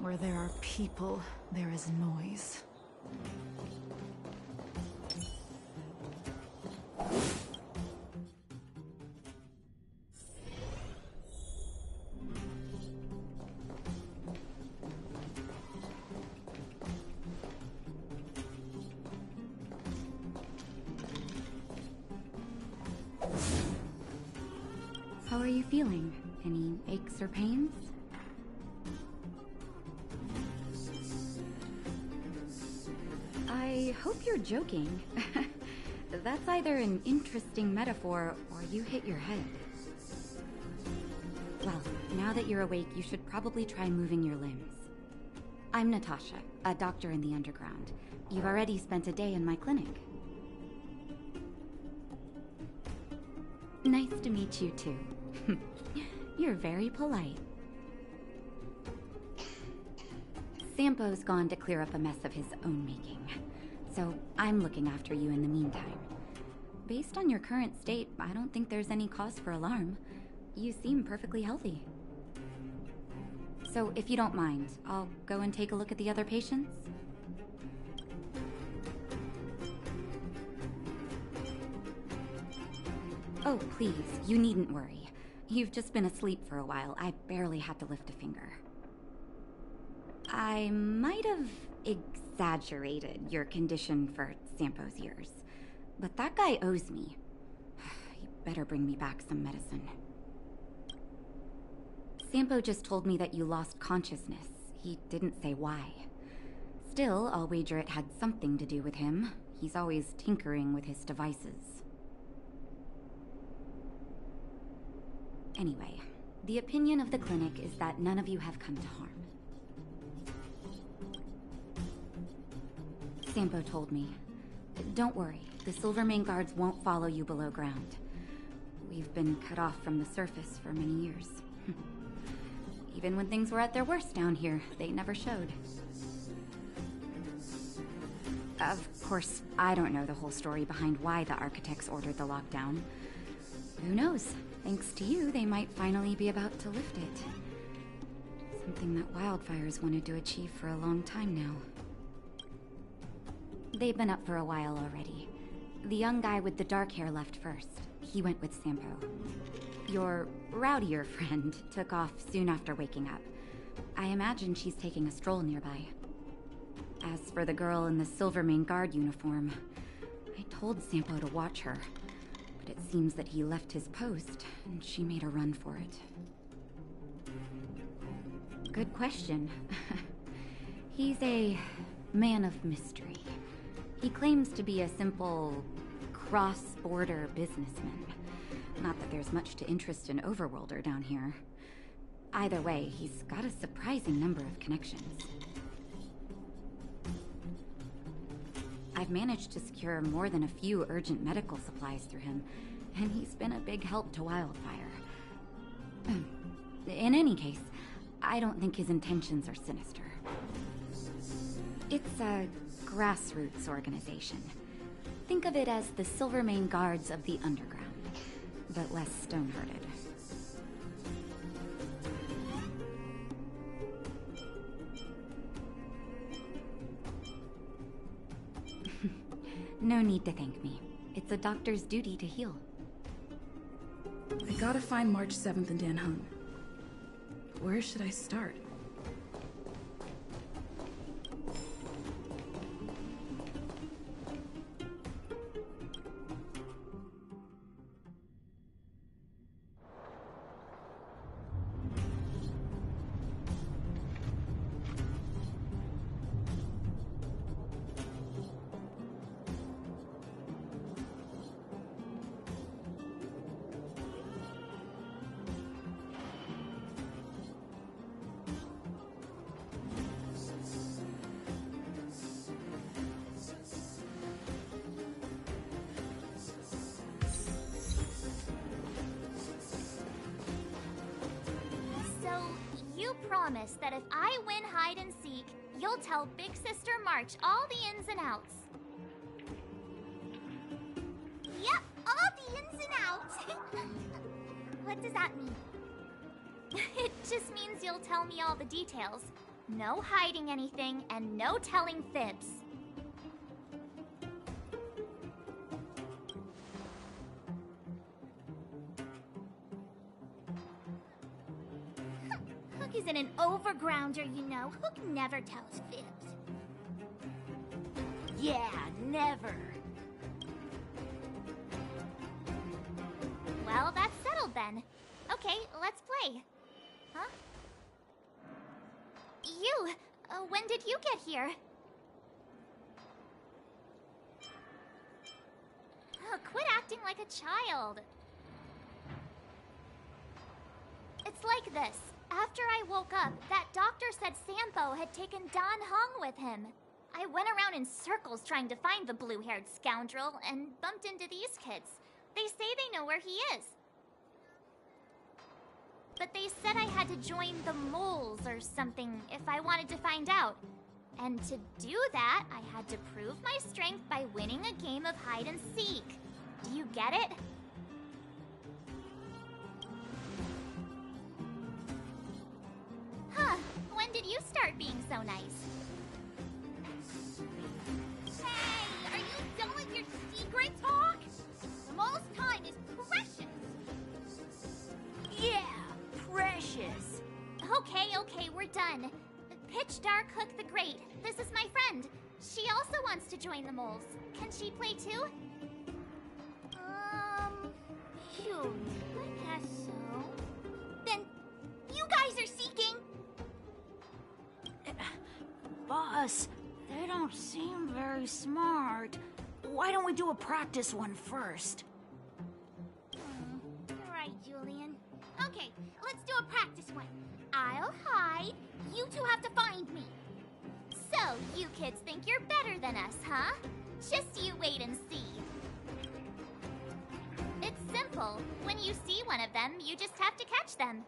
Where there are people, there is noise. How are you feeling? Any aches or pains? I hope you're joking. That's either an interesting metaphor or you hit your head. Well, now that you're awake, you should probably try moving your limbs. I'm Natasha, a doctor in the underground. You've already spent a day in my clinic. Nice to meet you too. You're very polite. Sampo's gone to clear up a mess of his own making, so I'm looking after you in the meantime. Based on your current state, I don't think there's any cause for alarm. You seem perfectly healthy. So if you don't mind, I'll go and take a look at the other patients. Oh, please, you needn't worry. You've just been asleep for a while. I barely had to lift a finger. I might have exaggerated your condition for Sampo's years, but that guy owes me. You better bring me back some medicine. Sampo just told me that you lost consciousness. He didn't say why. Still, I'll wager it had something to do with him. He's always tinkering with his devices. Anyway, the opinion of the clinic is that none of you have come to harm. Sampo told me. Don't worry, the Silvermane guards won't follow you below ground. We've been cut off from the surface for many years. Even when things were at their worst down here, they never showed. Of course, I don't know the whole story behind why the architects ordered the lockdown. Who knows? Thanks to you, they might finally be about to lift it. Something that wildfires wanted to achieve for a long time now. They've been up for a while already. The young guy with the dark hair left first. He went with Sampo. Your rowdier friend took off soon after waking up. I imagine she's taking a stroll nearby. As for the girl in the Silvermane guard uniform, I told Sampo to watch her, but it seems that he left his post and she made a run for it. Good question. He's a man of mystery. He claims to be a simple cross-border businessman. Not that there's much to interest an overworlder down here. Either way, he's got a surprising number of connections. I've managed to secure more than a few urgent medical supplies through him, and he's been a big help to Wildfire. In any case, I don't think his intentions are sinister. It's a grassroots organization. Think of it as the Silvermane Guards of the Underground, but less stone-hearted. No need to thank me. It's a doctor's duty to heal. I gotta find March 7th and Dan Hung. Where should I start? Promise that if I win hide and seek, you'll tell Big Sister March all the ins and outs. Yep, all the ins and outs. What does that mean? It just means you'll tell me all the details. No hiding anything and no telling fibs. Hook isn't an overgrounder, you know. Hook never tells fibs. Yeah, never. Well, that's settled then. Okay, let's play. Huh? You! When did you get here? Quit acting like a child. It's like this. After I woke up, that doctor said Sampo had taken Don Hung with him. I went around in circles trying to find the blue-haired scoundrel and bumped into these kids. They say they know where he is. But they said I had to join the moles or something if I wanted to find out. And to do that, I had to prove my strength by winning a game of hide and seek. Do you get it? Huh, when did you start being so nice? Hey, are you done with your secret talk? The most time is precious. Yeah, precious. Okay, we're done. Pitch Dark Hook the Great. This is my friend. She also wants to join the moles. Can she play too? Phew, I guess so. Then, you guys are seeking. Boss, they don't seem very smart. Why don't we do a practice one first? You're right, Julian. Okay, let's do a practice one. I'll hide. You two have to find me. So, you kids think you're better than us, huh? Just you wait and see. It's simple. When you see one of them, you just have to catch them.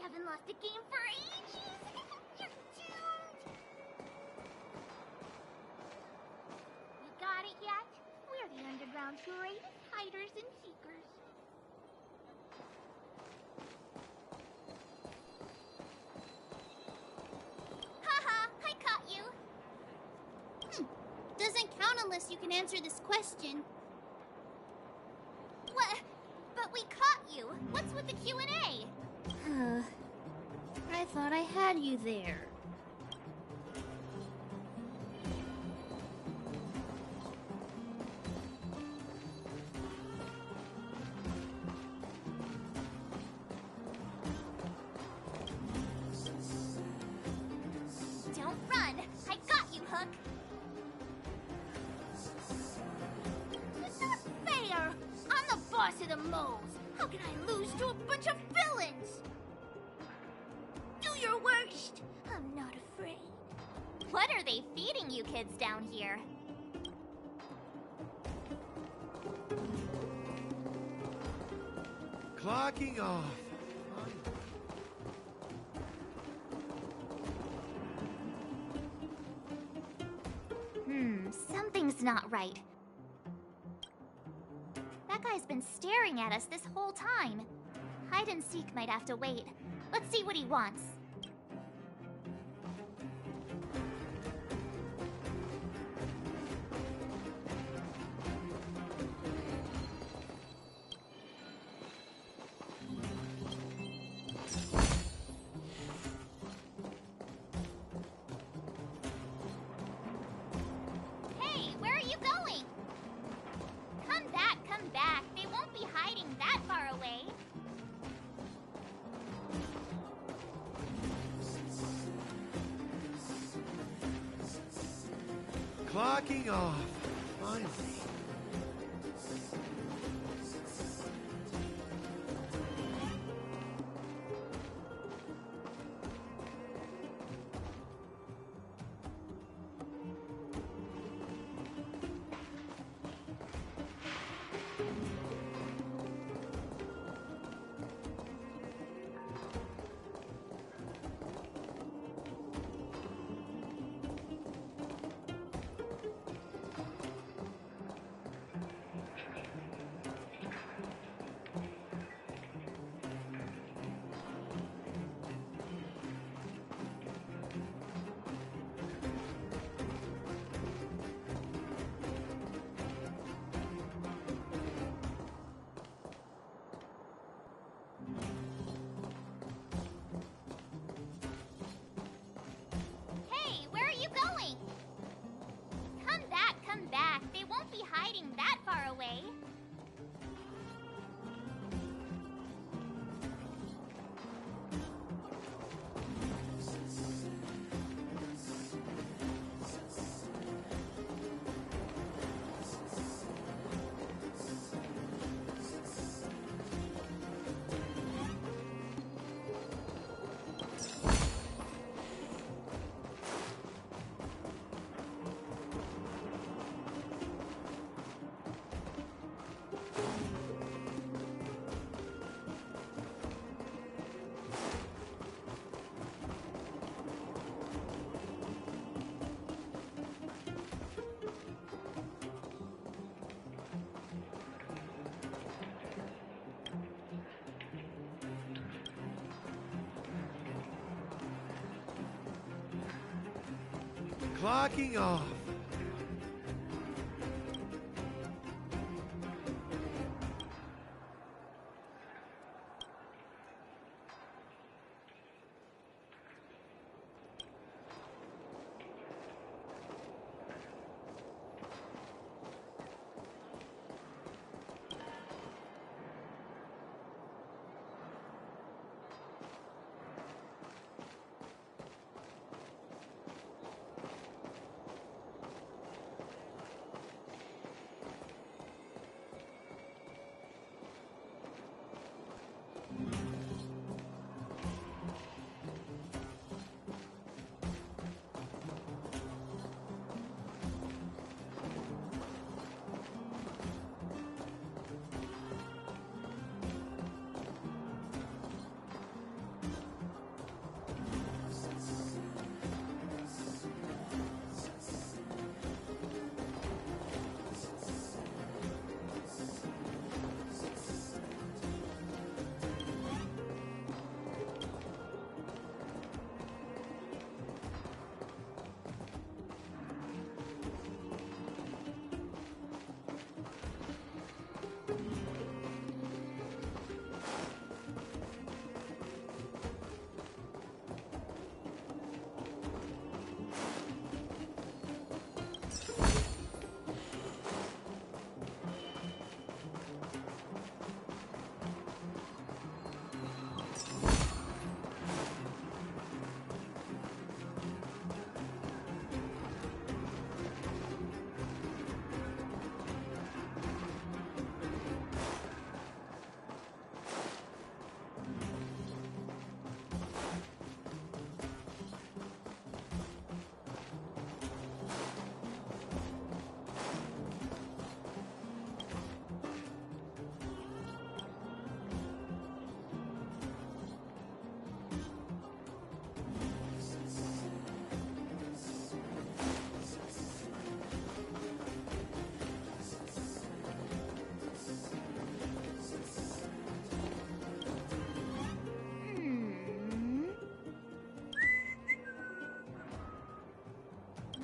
haven't lost a game for ages. You're doomed. You got it yet? We're the Underground's greatest hiders and seekers. Haha, I caught you. Doesn't count unless you can answer this question. What? But we caught you. What's with the Q&A? I thought I had you there. Don't run. I got you, Hook. It's not fair. I'm the boss of the moles. How can I lose to a bunch of villains? Do your worst. I'm not afraid. What are they feeding you kids down here? Clocking off. Something's not right. That guy's been staring at us this whole time. Hide and seek might have to wait. Let's see what he wants. Hey, where are you going? Come back, come back. They won't be hiding that far away. Clocking off. Finally. Hey, where are you going? Come back, come back. They won't be hiding that far away. Clocking off.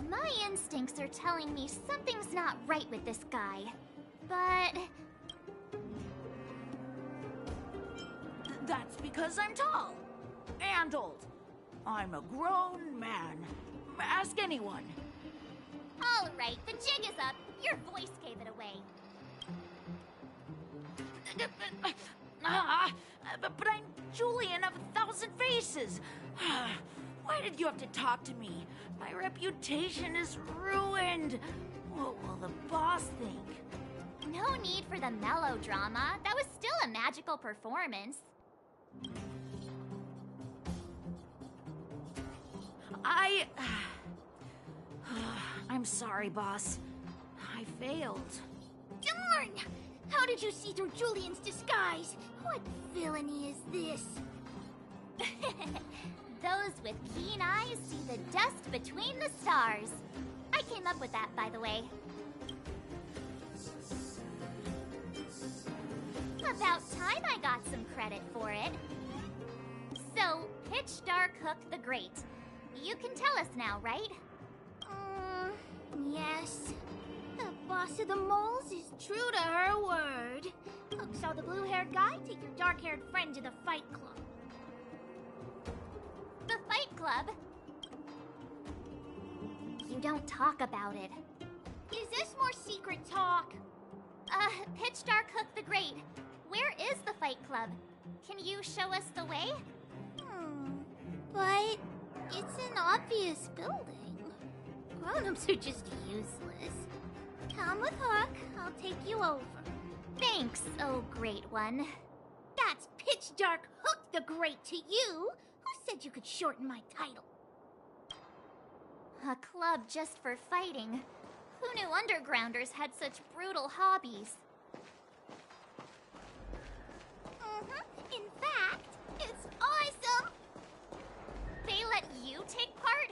My instincts are telling me something's not right with this guy. But... That's because I'm tall. And old. I'm a grown man. Ask anyone. Alright, the jig is up. Your voice gave it away. But I'm Julian of 1,000 Faces. Why did you have to talk to me? My reputation is ruined. What will the boss think? No need for the melodrama. That was still a magical performance. I'm sorry, boss. I failed. Darn! How did you see through Julian's disguise? What villainy is this? Those with keen eyes see the dust between the stars. I came up with that, by the way. About time I got some credit for it. So, Pitch Dark Hook the Great. You can tell us now, right? Yes. The boss of the moles is true to her word. Hook saw the blue-haired guy take your dark-haired friend to the Fight Club. The Fight Club? You don't talk about it. Is this more secret talk? Pitch Dark Hook the Great. Where is the Fight Club? Can you show us the way? But it's an obvious building. Grown-ups are just useless. Come with Hook. I'll take you over. Thanks, oh great one. That's Pitch Dark Hook the Great to you. Who said you could shorten my title? A club just for fighting. Who knew undergrounders had such brutal hobbies? In fact, it's awesome! They let you take part?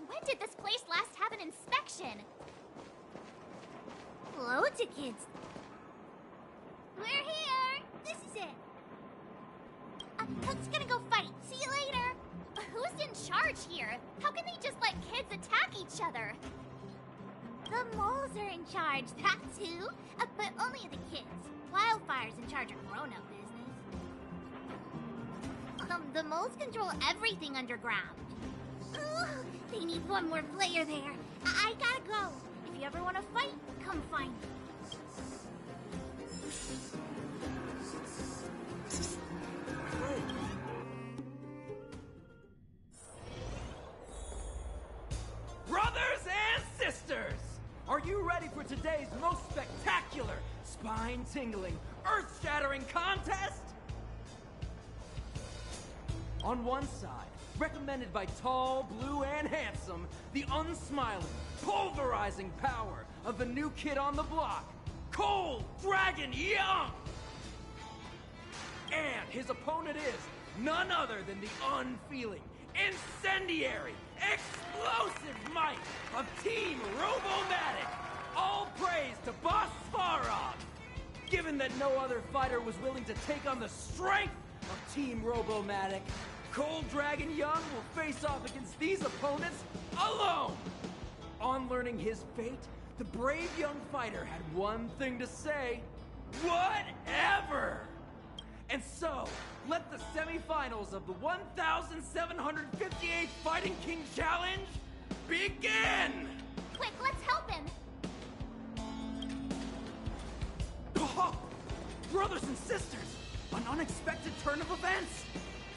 When did this place last have an inspection? Loads of kids. We're here! This is it. Hook's gonna go fight. See you later. Who's in charge here? How can they just let kids attack each other? The moles are in charge, that's who. But only the kids. Wildfire's in charge of grown-up business. The moles control everything underground. Ugh, they need one more player there. I gotta go. If you ever want to fight, come find me. Brothers and sisters, are you ready for today's most spectacular, spine-tingling, earth-shattering contest? On one side, recommended by tall, blue, and handsome, the unsmiling, pulverizing power of the new kid on the block, Cold Dragon Young! And his opponent is none other than the unfeeling, incendiary, explosive might of Team Robomatic! All praise to Boss Svarog! Given that no other fighter was willing to take on the strength of Team Robomatic, Cold Dragon Young will face off against these opponents alone! On learning his fate, the brave young fighter had one thing to say. Whatever! And so, let the semifinals of the 1,758th Fighting King Challenge begin! Quick, let's help him! Oh, brothers and sisters, an unexpected turn of events!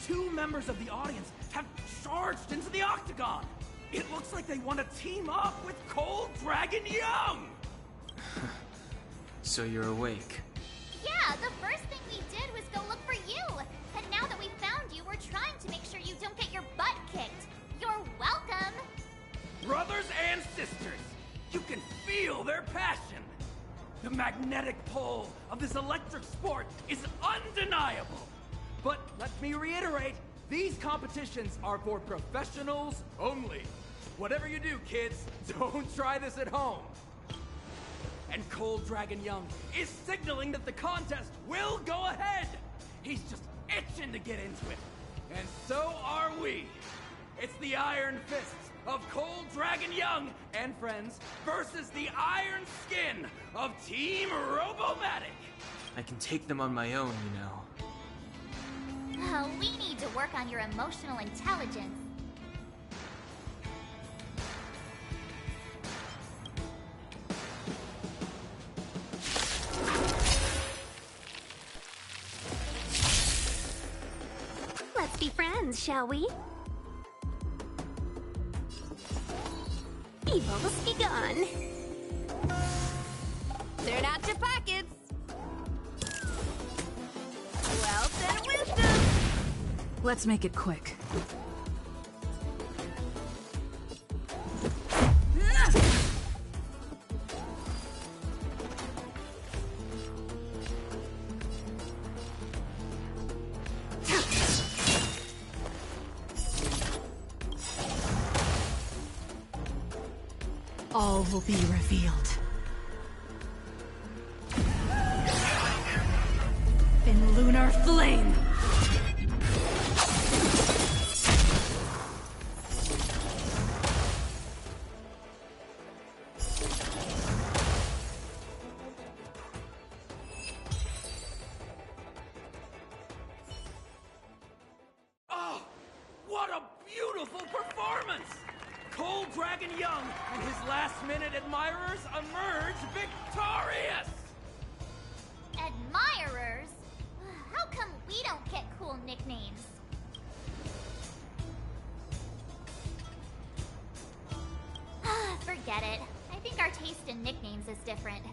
2 members of the audience have charged into the octagon! It looks like they want to team up with Cold Dragon Young! So you're awake. Yeah, the first thing we did was go look for you! And now that we found you, we're trying to make sure you don't get your butt kicked! You're welcome! Brothers and sisters, you can feel their passion! The magnetic pull of this electric sport is undeniable! But let me reiterate, these competitions are for professionals only. Whatever you do, kids, don't try this at home. And Cold Dragon Young is signaling that the contest will go ahead. He's just itching to get into it. And so are we. It's the Iron Fists of Cold Dragon Young and friends versus the Iron Skin of Team Robomatic. I can take them on my own, you know. We need to work on your emotional intelligence. Let's be friends, shall we? Evil's begun. Turn out your pockets. Wealth and wisdom. Let's make it quick. All will be revealed. In lunar flame! Oh, what a beautiful performance! Cold Dragon Young and his last-minute admirers emerge victorious! Admirers? How come we don't get cool nicknames? Forget it. I think our taste in nicknames is different.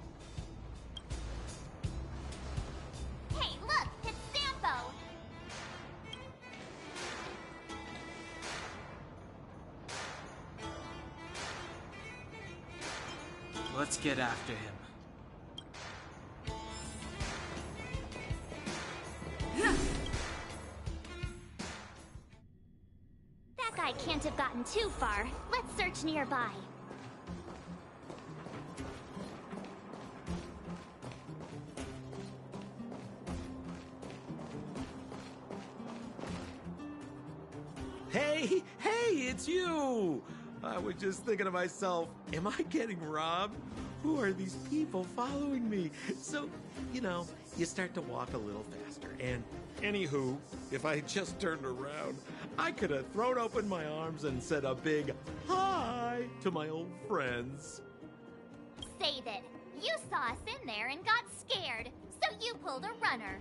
Hey, look! It's Sampo! Let's get after him. That guy can't have gotten too far. Let's search nearby. Hey, it's you! I was just thinking to myself, am I getting robbed? Who are these people following me? So, you start to walk a little faster. And anywho, if I had just turned around, I could have thrown open my arms and said a big hi to my old friends. Save it. You saw us in there and got scared, so you pulled a runner.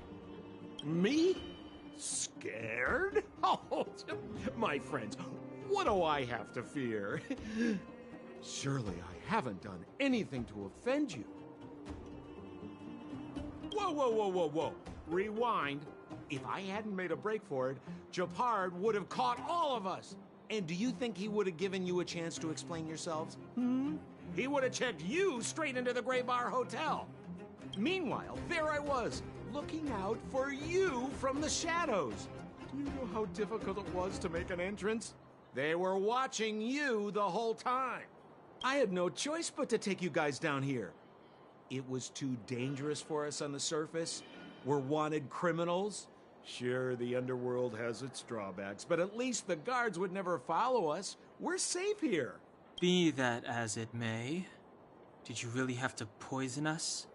Me? Scared? Oh, my friends, what do I have to fear? Surely I haven't done anything to offend you. Whoa. Rewind. If I hadn't made a break for it, Japard would have caught all of us. And do you think he would have given you a chance to explain yourselves? He would have checked you straight into the Gray Bar Hotel. Meanwhile, there I was, looking out for you from the shadows. Do you know how difficult it was to make an entrance? They were watching you the whole time. I had no choice but to take you guys down here. It was too dangerous for us on the surface. We're wanted criminals. Sure, the underworld has its drawbacks, but at least the guards would never follow us. We're safe here. Be that as it may, did you really have to poison us?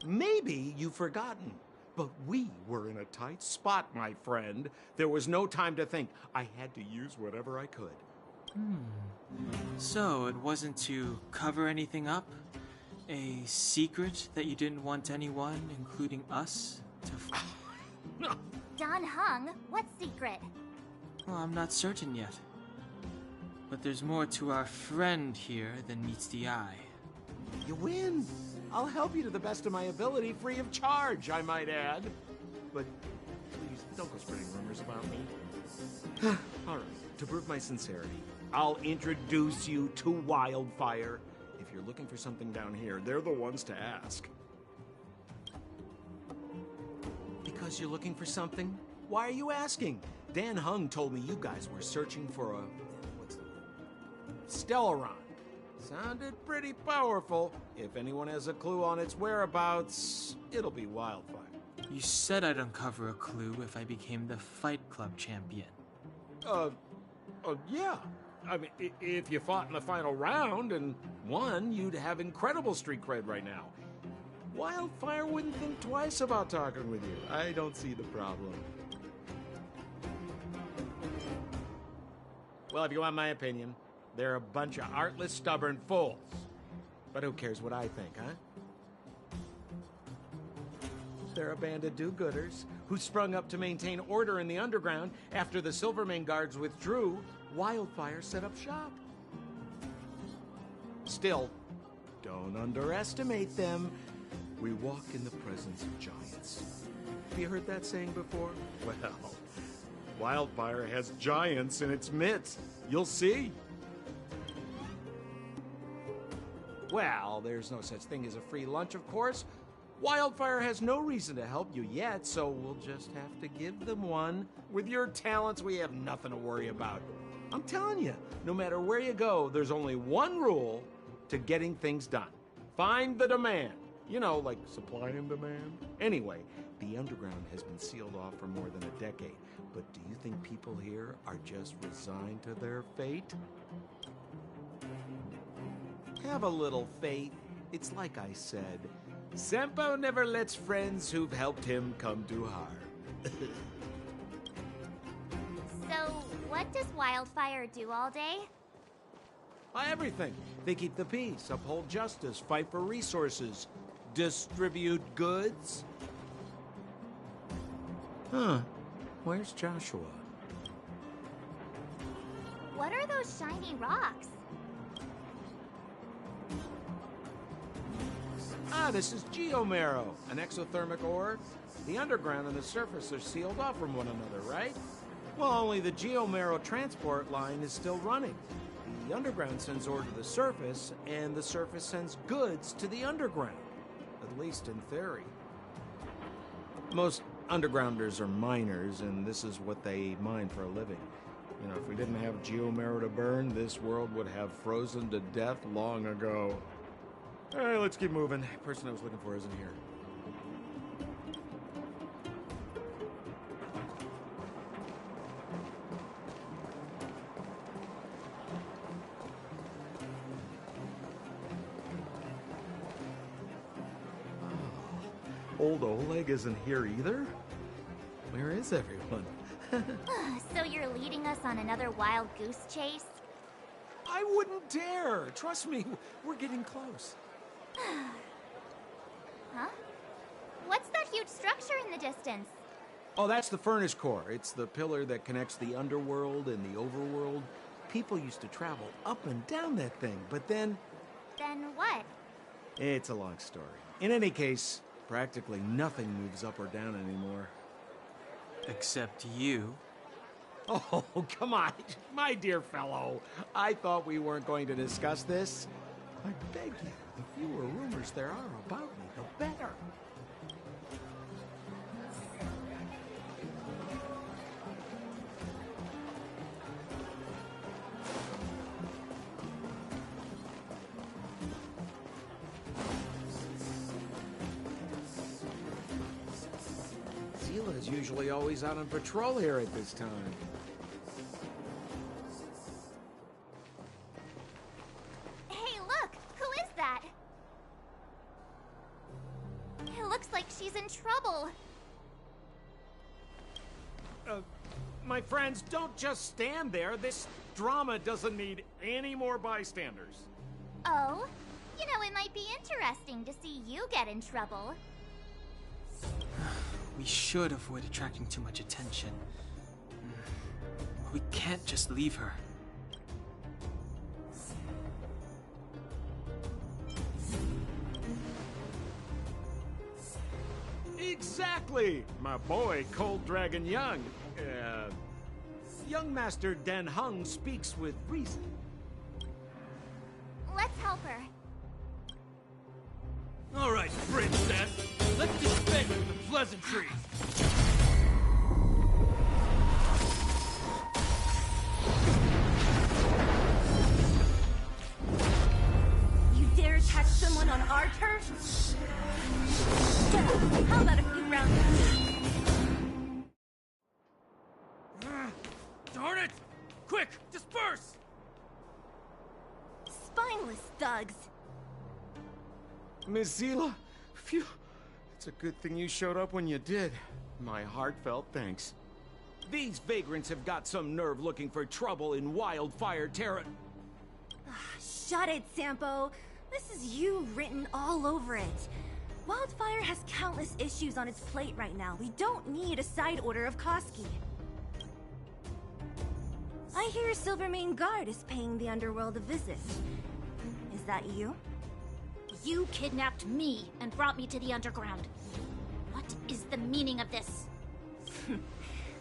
Maybe you've forgotten, but we were in a tight spot, my friend. There was no time to think. I had to use whatever I could. So, it wasn't to cover anything up? A secret that you didn't want anyone, including us, to Don Hung, what secret? Well, I'm not certain yet. But there's more to our friend here than meets the eye. You win. I'll help you to the best of my ability, free of charge, I might add. But please, don't go spreading rumors about me. All right, to prove my sincerity, I'll introduce you to Wildfire. If you're looking for something down here, they're the ones to ask. Because you're looking for something? Why are you asking? Dan Hung told me you guys were searching for a... what's the word? Stellaron. Sounded pretty powerful. If anyone has a clue on its whereabouts, it'll be Wildfire. You said I'd uncover a clue if I became the Fight Club champion. Yeah. I mean, if you fought in the final round and won, you'd have incredible street cred right now. Wildfire wouldn't think twice about talking with you. I don't see the problem. Well, if you want my opinion, they're a bunch of artless, stubborn fools. But who cares what I think, huh? They're a band of do-gooders who sprung up to maintain order in the underground after the Silvermane guards withdrew. Wildfire set up shop. Still, don't underestimate them. We walk in the presence of giants. Have you heard that saying before? Well, Wildfire has giants in its midst. You'll see. Well, there's no such thing as a free lunch, of course. Wildfire has no reason to help you yet, so we'll just have to give them one. With your talents, we have nothing to worry about. I'm telling you, no matter where you go, there's only one rule to getting things done. Find the demand. You know, like supply and demand. Anyway, the underground has been sealed off for more than a decade. But do you think people here are just resigned to their fate? Have a little faith. It's like I said, Senpo never lets friends who've helped him come to harm. So, what does Wildfire do all day? Everything. They keep the peace, uphold justice, fight for resources, distribute goods. Huh. Where's Joshua? What are those shiny rocks? This is geomarrow, an exothermic ore. The underground and the surface are sealed off from one another, right? Well, only the geomarrow transport line is still running. The underground sends ore to the surface, and the surface sends goods to the underground. At least in theory. Most undergrounders are miners, and this is what they mine for a living. You know, if we didn't have geomarrow to burn, this world would have frozen to death long ago. All right, let's keep moving. The person I was looking for isn't here. Old Oleg isn't here either? Where is everyone? So you're leading us on another wild goose chase? I wouldn't dare. Trust me, we're getting close. Huh? What's that huge structure in the distance? Oh, that's the furnace core. It's the pillar that connects the underworld and the overworld. People used to travel up and down that thing, but then... Then what? It's a long story. In any case, practically nothing moves up or down anymore. Except you. Oh, come on, my dear fellow. I thought we weren't going to discuss this. I beg you, the fewer rumors there are about me, the better. Zila's usually always out on patrol here at this time. Hey, look! Who is that? looks like she's in trouble. My friends, don't just stand there. This drama doesn't need any more bystanders. Oh? You know, it might be interesting to see you get in trouble. We should avoid attracting too much attention. We can't just leave her. Exactly! My boy, Cold Dragon Young. Young Master Den Hung speaks with reason. Let's help her. All right, princess. Let's dispense with the pleasantries. You dare attack someone on our turf? Yeah, how about a few rounds of me? Darn it! Quick, disperse! Spineless thugs. Miss Zila, phew. It's a good thing you showed up when you did. My heartfelt thanks. These vagrants have got some nerve looking for trouble in Wildfire Terra. Shut it, Sampo. This is you written all over it. Wildfire has countless issues on its plate right now. We don't need a side order of Koski. I hear Silvermane Guard is paying the underworld a visit. Is that you? You kidnapped me and brought me to the underground. What is the meaning of this?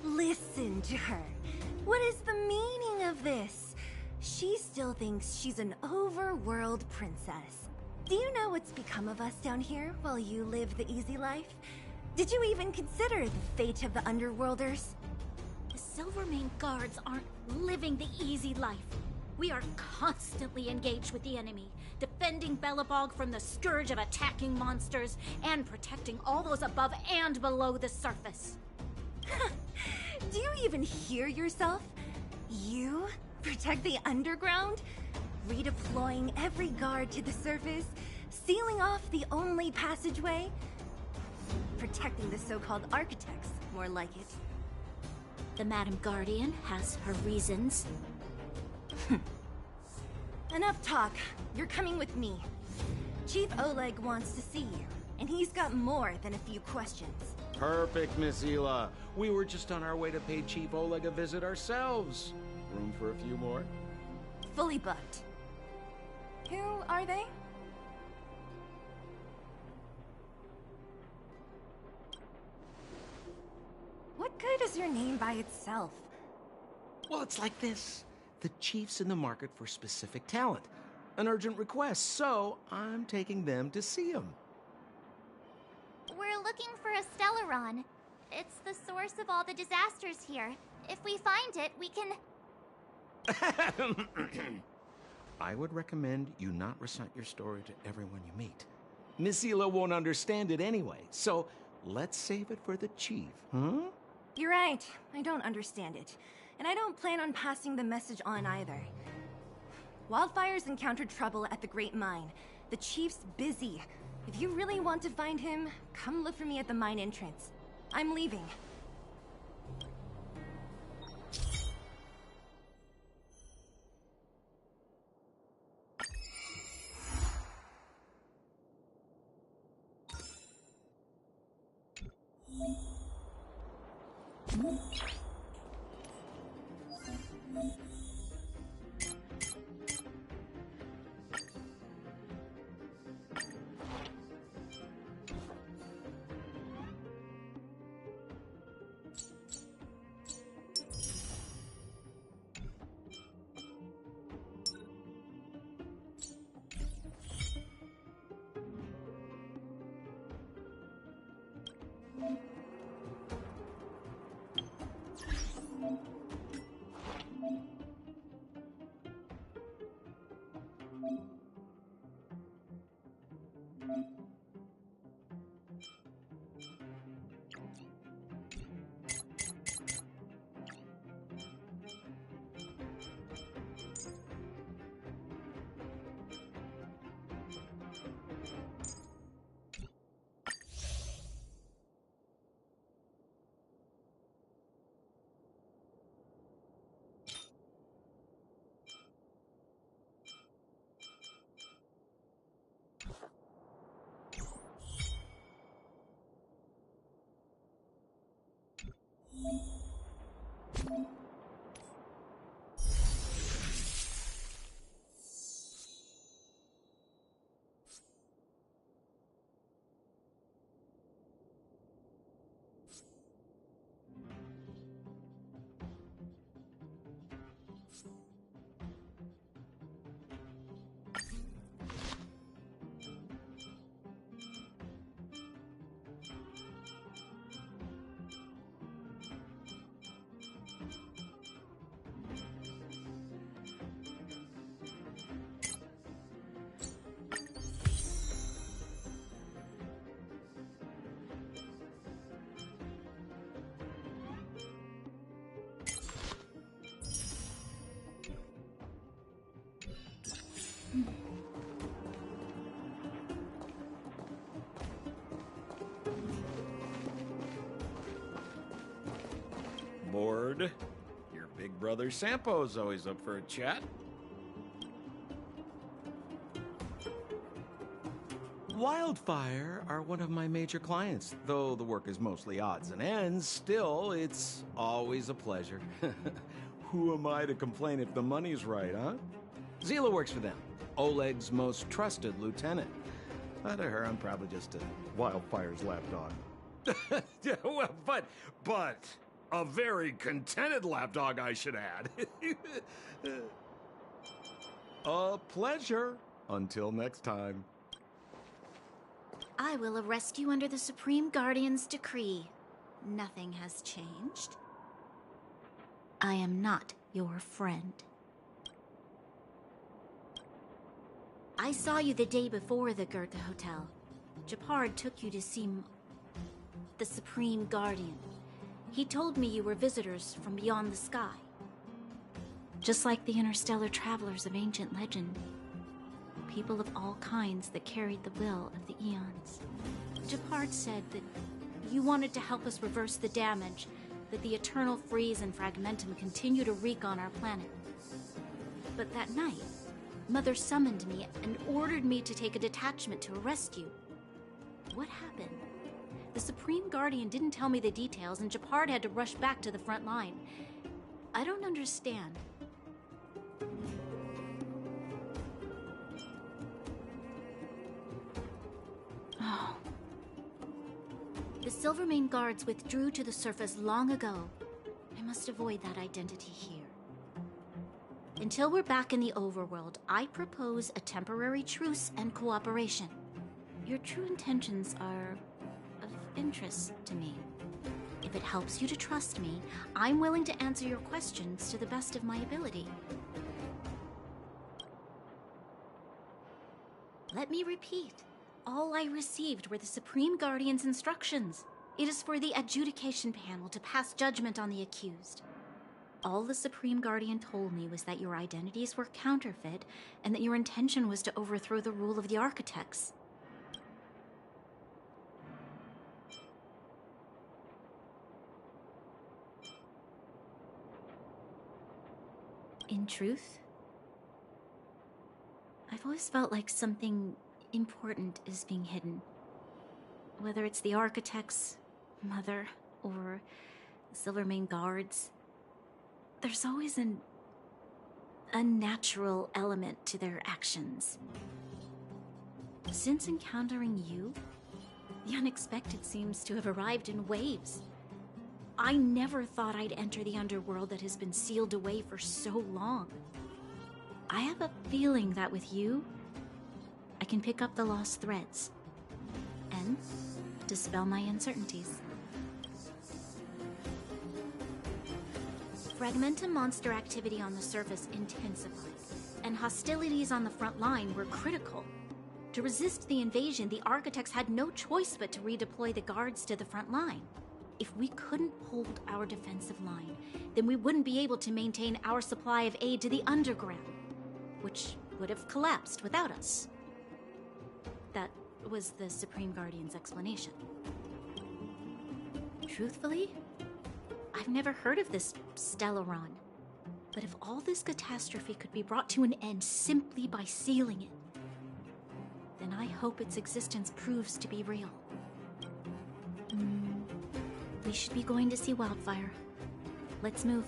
Listen to her. What is the meaning of this? She still thinks she's an overworld princess. Do you know what's become of us down here while you live the easy life? Did you even consider the fate of the underworlders? The Silvermane Guards aren't living the easy life. We are constantly engaged with the enemy, defending Belobog from the scourge of attacking monsters, and protecting all those above and below the surface. Do you even hear yourself? You protect the underground? Redeploying every guard to the surface? Sealing off the only passageway? Protecting the so-called architects, more like it. The Madam Guardian has her reasons. Enough talk. You're coming with me. Chief Oleg wants to see you, and he's got more than a few questions. Perfect, Miss Zila. We were just on our way to pay Chief Oleg a visit ourselves. Room for a few more? Fully booked. Who are they? What good is your name by itself? Well, it's like this. The chief's in the market for specific talent. An urgent request, so I'm taking them to see him. We're looking for a Stellaron. It's the source of all the disasters here. If we find it, we can... I would recommend you not recite your story to everyone you meet. Miss Zila won't understand it anyway, so let's save it for the chief, huh? You're right. I don't understand it. And I don't plan on passing the message on either. Wildfire's encountered trouble at the Great Mine. The chief's busy. If you really want to find him, come look for me at the mine entrance. I'm leaving. bored. Your big brother Sampo's always up for a chat. Wildfire are one of my major clients. Though the work is mostly odds and ends, still, it's always a pleasure. Who am I to complain if the money's right, huh? Zila works for them, Oleg's most trusted lieutenant. To her, I'm probably just a Wildfire's lapdog. Yeah, well, but a very contented lapdog, I should add. A pleasure. Until next time. I will arrest you under the Supreme Guardian's decree. Nothing has changed. I am not your friend. I saw you the day before the Goethe Hotel. Japard took you to see the Supreme Guardian. He told me you were visitors from beyond the sky. Just like the interstellar travelers of ancient legend. People of all kinds that carried the will of the eons. Japard said that you wanted to help us reverse the damage that the eternal freeze and fragmentum continue to wreak on our planet. But that night, Mother summoned me and ordered me to take a detachment to arrest you. What happened? The Supreme Guardian didn't tell me the details, and Japard had to rush back to the front line. I don't understand. Oh. The Silvermane guards withdrew to the surface long ago. I must avoid that identity here. Until we're back in the overworld, I propose a temporary truce and cooperation. Your true intentions are of interest to me. If it helps you to trust me, I'm willing to answer your questions to the best of my ability. Let me repeat. All I received were the Supreme Guardian's instructions. It is for the adjudication panel to pass judgment on the accused. All the Supreme Guardian told me was that your identities were counterfeit and that your intention was to overthrow the rule of the architects. In truth, I've always felt like something important is being hidden. Whether it's the architects, Mother, or the Silvermane guards, there's always an unnatural element to their actions. Since encountering you, the unexpected seems to have arrived in waves. I never thought I'd enter the underworld that has been sealed away for so long. I have a feeling that with you, I can pick up the lost threads and dispel my uncertainties. Fragmentum monster activity on the surface intensified, and hostilities on the front line were critical. To resist the invasion, the architects had no choice but to redeploy the guards to the front line. If we couldn't hold our defensive line, then we wouldn't be able to maintain our supply of aid to the underground, which would have collapsed without us. That was the Supreme Guardian's explanation. Truthfully, I've never heard of this Stellaron. But if all this catastrophe could be brought to an end simply by sealing it, then I hope its existence proves to be real. We should be going to see Wildfire. Let's move.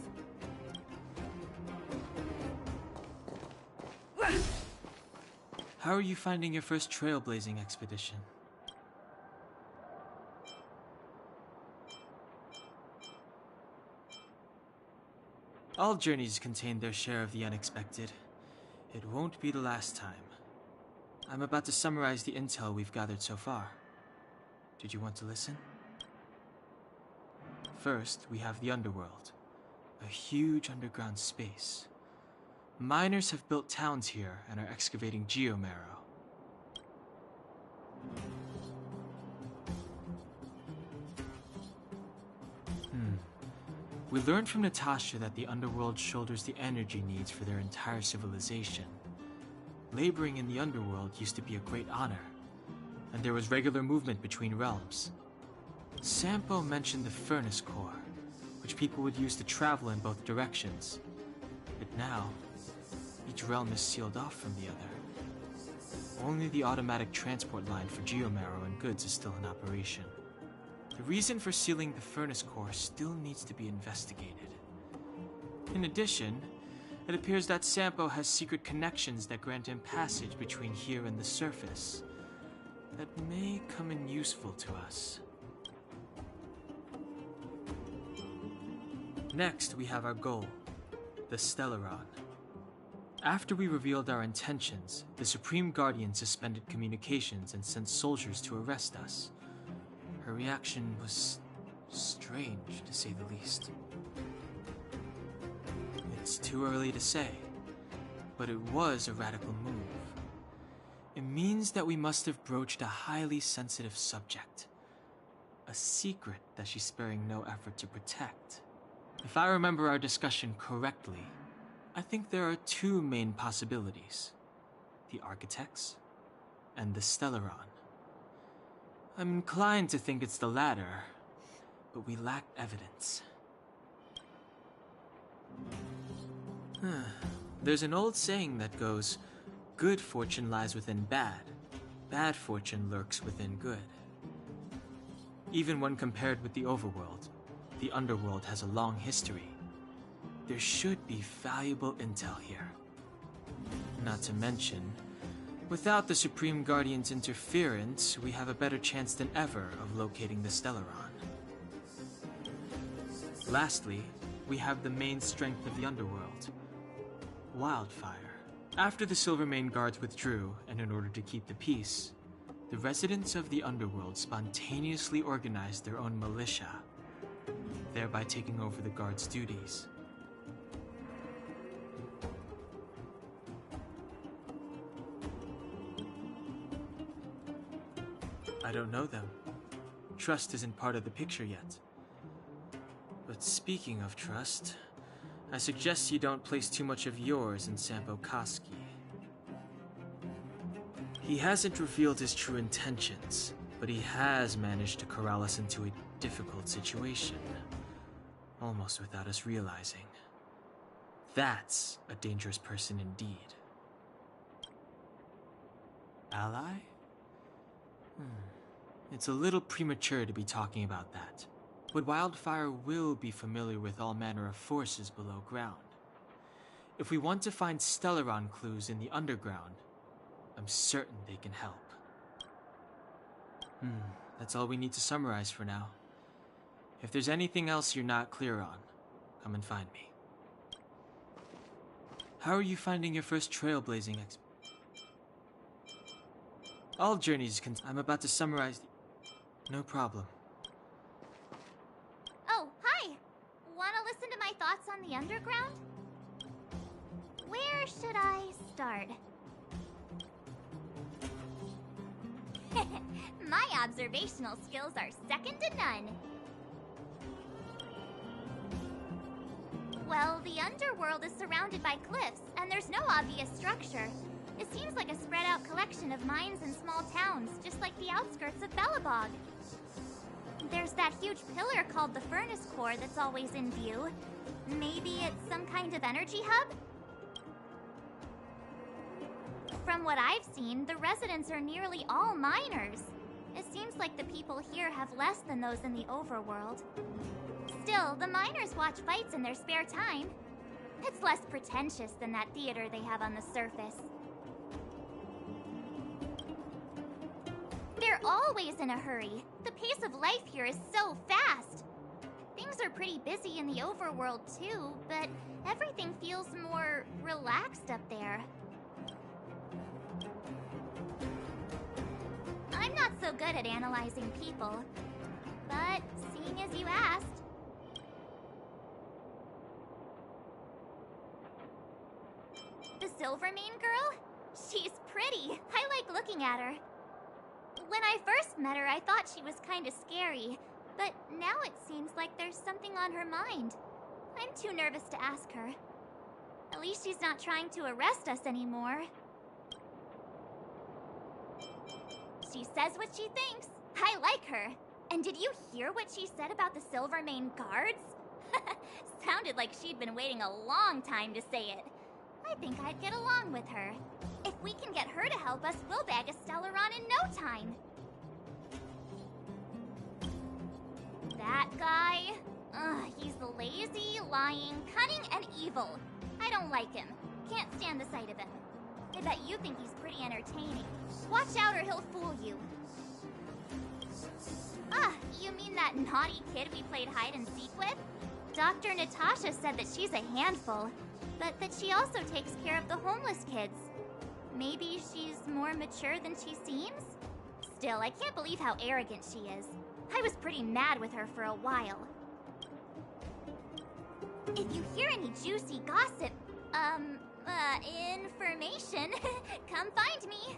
How are you finding your first trailblazing expedition? All journeys contain their share of the unexpected. It won't be the last time. I'm about to summarize the intel we've gathered so far. Did you want to listen? First, we have the underworld. A huge underground space. Miners have built towns here and are excavating geomarrow. We learned from Natasha that the underworld shoulders the energy needs for their entire civilization. Laboring in the underworld used to be a great honor, and there was regular movement between realms. Sampo mentioned the furnace core, which people would use to travel in both directions. But now, each realm is sealed off from the other. Only the automatic transport line for geomarrow and goods is still in operation. The reason for sealing the furnace core still needs to be investigated. In addition, it appears that Sampo has secret connections that grant him passage between here and the surface. That may come in useful to us. Next, we have our goal, the Stellaron. After we revealed our intentions, the Supreme Guardian suspended communications and sent soldiers to arrest us. Her reaction was strange, to say the least. It's too early to say, but it was a radical move. It means that we must have broached a highly sensitive subject. A secret that she's sparing no effort to protect. If I remember our discussion correctly, I think there are two main possibilities. The Architects and the Stellaron. I'm inclined to think it's the latter, but we lack evidence. There's an old saying that goes, good fortune lies within bad fortune lurks within good. Even when compared with the overworld, the underworld has a long history. There should be valuable intel here. Not to mention, without the Supreme Guardian's interference, we have a better chance than ever of locating the Stellaron. Lastly, we have the main strength of the underworld, wildfire. After the Silvermane guards withdrew, and in order to keep the peace, the residents of the underworld spontaneously organized their own militia, thereby taking over the guards' duties. I don't know them. Trust isn't part of the picture yet. But speaking of trust, I suggest you don't place too much of yours in Sampo Koski. He hasn't revealed his true intentions, but he has managed to corral us into a difficult situation, almost without us realizing. That's a dangerous person indeed. Ally? It's a little premature to be talking about that. But Wildfire will be familiar with all manner of forces below ground. If we want to find Stellaron clues in the underground, I'm certain they can help. That's all we need to summarize for now. If there's anything else you're not clear on, come and find me. How are you finding your first trailblazing All journeys I'm about to summarize No problem. Oh, hi! Wanna listen to my thoughts on the underground? Where should I start? My observational skills are second to none. Well, the underworld is surrounded by cliffs, and there's no obvious structure. It seems like a spread-out collection of mines and small towns, just like the outskirts of Belobog. There's that huge pillar called the furnace core that's always in view. Maybe it's some kind of energy hub? From what I've seen, the residents are nearly all miners. It seems like the people here have less than those in the overworld. Still, the miners watch fights in their spare time. It's less pretentious than that theater they have on the surface. They're always in a hurry. The pace of life here is so fast. Things are pretty busy in the overworld too, but everything feels more relaxed up there. I'm not so good at analyzing people, but seeing as you asked... The Silvermane girl? She's pretty. I like looking at her. When I first met her, I thought she was kinda scary, but now it seems like there's something on her mind. I'm too nervous to ask her. At least she's not trying to arrest us anymore. She says what she thinks. I like her. And did you hear what she said about the Silvermane guards? Sounded like she'd been waiting a long time to say it. I think I'd get along with her. If we can get her to help us, we'll bag a Stellaron in no time. That guy? Ugh, he's lazy, lying, cunning, and evil. I don't like him. Can't stand the sight of him. I bet you think he's pretty entertaining. Watch out or he'll fool you. Ah, you mean that naughty kid we played hide and seek with? Dr. Natasha said that she's a handful, but that she also takes care of the homeless kids. Maybe she's more mature than she seems? Still, I can't believe how arrogant she is. I was pretty mad with her for a while. If you hear any juicy gossip, information, come find me.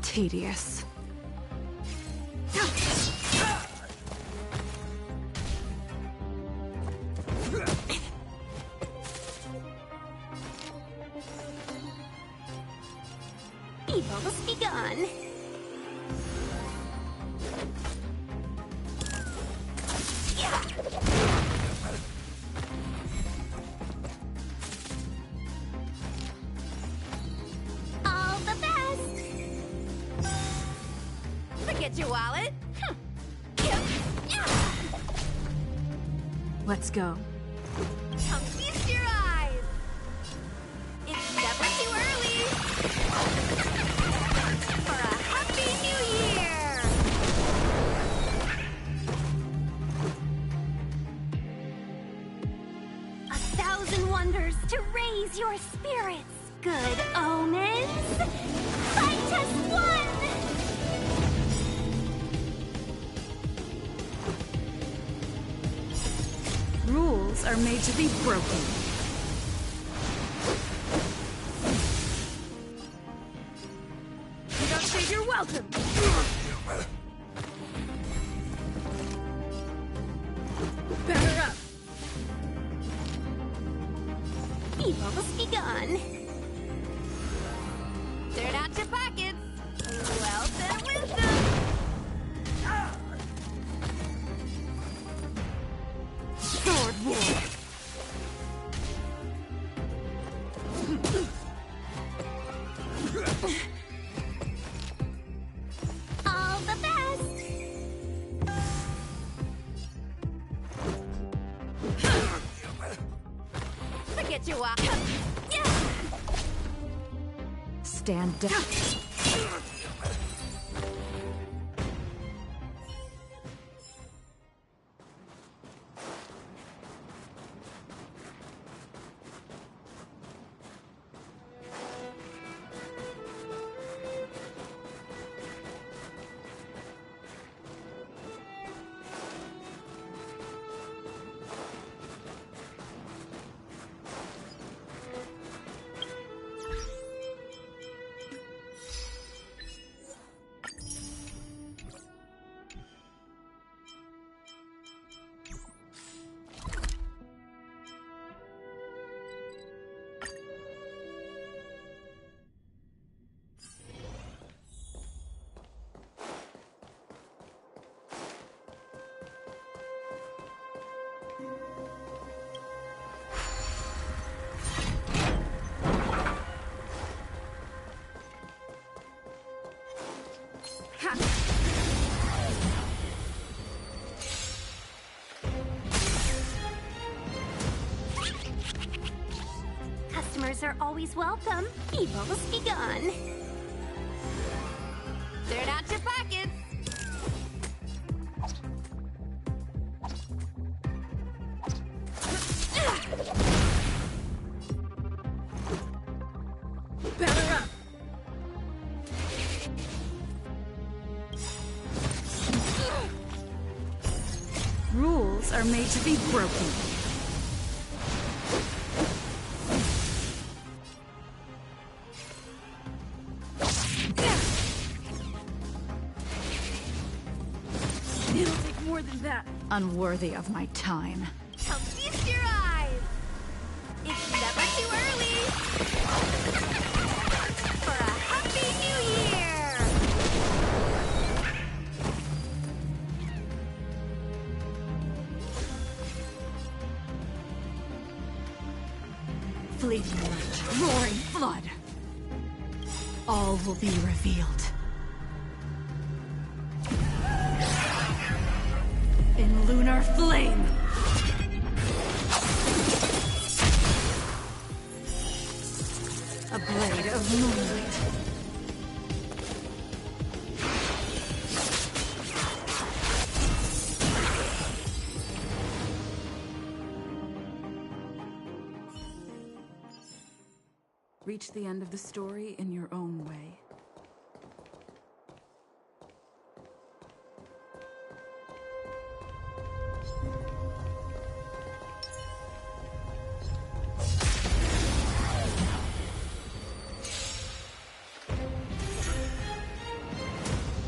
Tedious. Evil must be gone. All the best! Forget your wallet. Let's go. Come feast your eyes. It's never too early for a happy new year. 1,000 wonders to raise your spirits. Good omens. Fight as one. Rules are made to be broken. You don't say you're welcome. Batter up. Evil must be gone. Turn out your pockets. Get you up. Stand down. Customers are always welcome. Evil's begun. They're not your pockets. Batter up! Rules are made to be broken. It'll take more than that. Unworthy of my time. Help feast your eyes. It's never too early. For a happy new year. Fleeting light, roaring flood. All will be revealed. In lunar flame! A blade of moonlight. Reach the end of the story in your own way.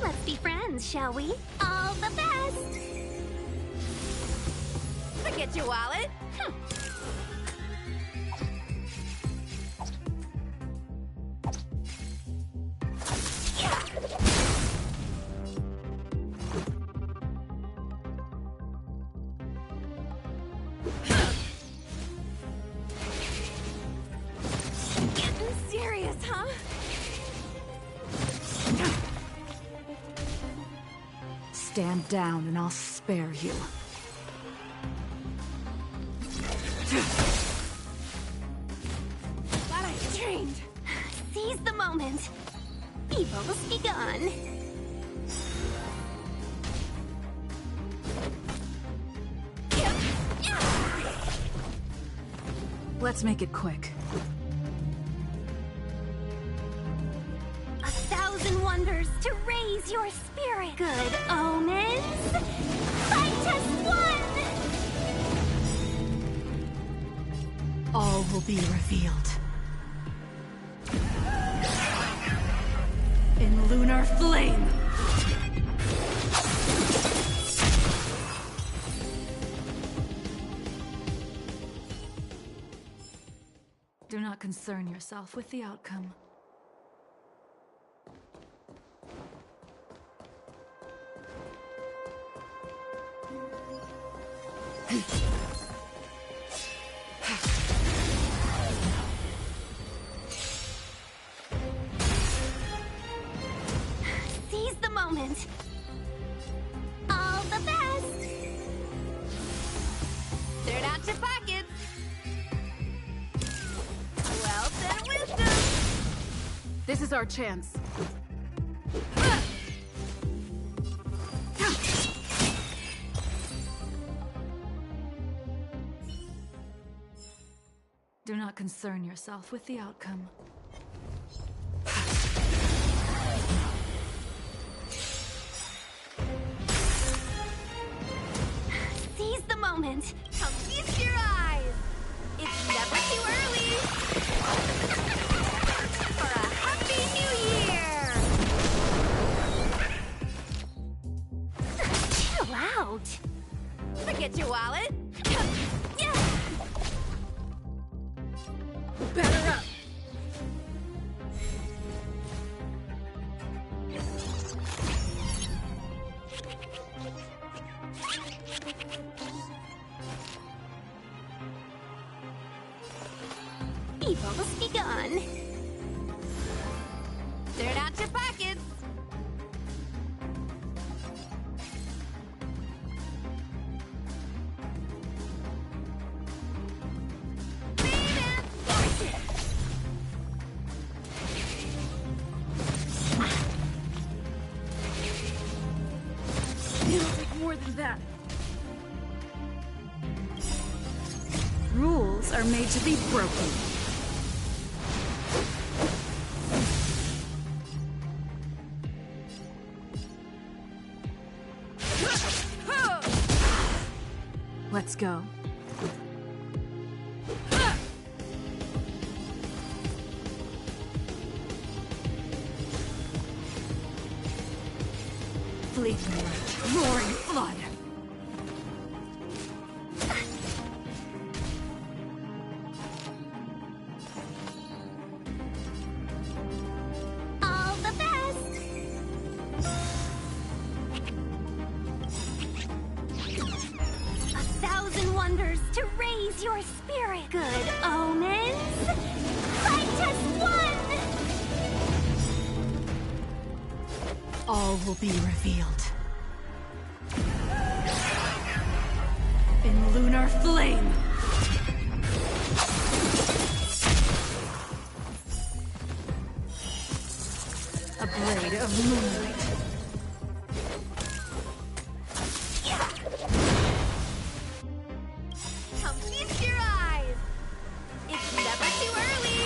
Let's be friends, shall we? All the best. Forget your wallet. Getting serious, huh? Stand down and I'll spare you. Glad I trained. Seize the moment. Evil's begun. Let's make it quick. 1,000 wonders to raise your spirit. Good omens. Fight as one. All will be revealed. In lunar flame! Do not concern yourself with the outcome. Seize the moment. All the best. They're not your pockets. This is our chance. Do not concern yourself with the outcome. Seize the moment. Come feast your eyes. It's never too early. For a happy new year. Chill out. Forget your wallet. Better up. Evil's begun. Turn out your pockets. It'll take more than that. Rules are made to be broken. Let's go. Fleeting light, roaring flood. All the best. 1,000 wonders to raise your spirit. Good omens. Fight as one. All will be revealed. In lunar flame! A blade of moonlight. Come feast your eyes. It's never too early.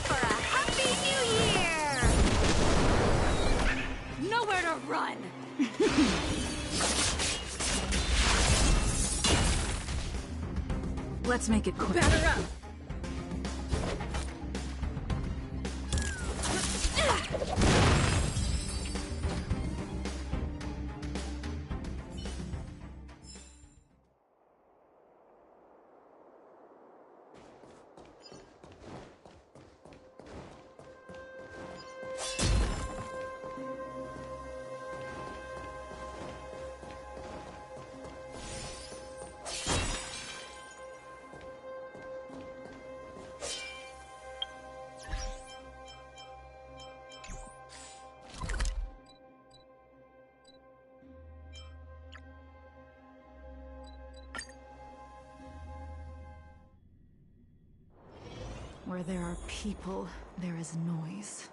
For a happy new year. Nowhere to run! Let's make it quick. Batter up. Where there are people, there is noise.